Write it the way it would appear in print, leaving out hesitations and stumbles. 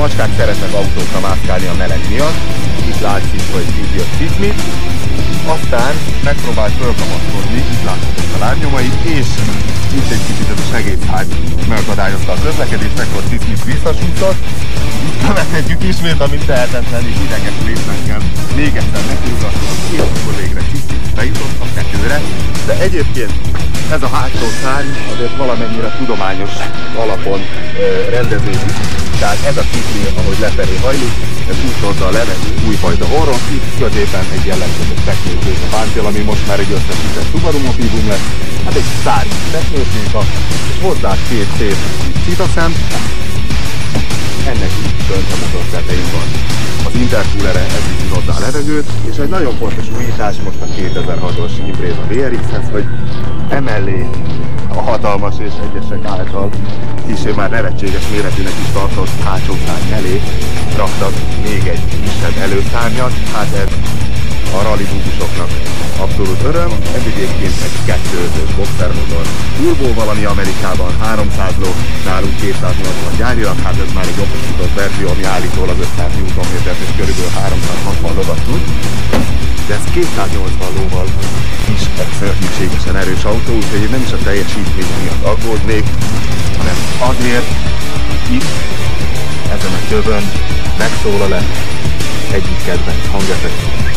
Macskák szeretnek autókra mászkálni a meleg miatt. Itt látszik, hogy így jött Sismit. Aztán megpróbált fölkamaszkodni, itt láthatók a lábnyomait, és itt egy kicsit ez a segédszárny megakadályozta a közlekedést, ekkor Sismit visszasújtott. Bevethetjük ismét, amint tehetetlen és ideges részekkel. Még egyszer nekiugattam, és akkor végre Sismit bejutott a tetőre. De egyébként ez a hátsó szárny azért valamennyire tudományos alapon rendeződik. Tehát ez a kifli, ahogy lefelé hajlik, ez úgy hozza a levegő újfajta orron, itt középen egy jellegzetes teknőzők a páncél, ami most már egy összesített Subaru motívum lesz. Hát egy szárny teknőzők, és hozzá két szép szitaszem. Ennek így fönt a motor tetején van az intercoolere, ez viszi hozzá a levegőt, és egy nagyon fontos újítás most a 2006-os Impreza VRX-hez, hogy emellé a hatalmas és egyesek által kissé már nevetséges méretűnek is tartott hátsó szárny elé raktak még egy kisebb előszárnyat. Hát ez a rallidúzusoknak abszolút öröm. Ez egyébként egy 2.5-ös boxermotor turbóval, ami Amerikában 300 ló, nálunk 280 gyárilag, hát ez már egy okosított verzió, ami állítólag 500 Nm és körülbelül 360 lovat tud. De ez 280 lóval is egy szörnyűségesen erős autó, úgyhogy én nem is a teljesítmény miatt aggódnék, hanem azért itt, ezen a tövön megszólal-e egyik kedvenc hangeffektus.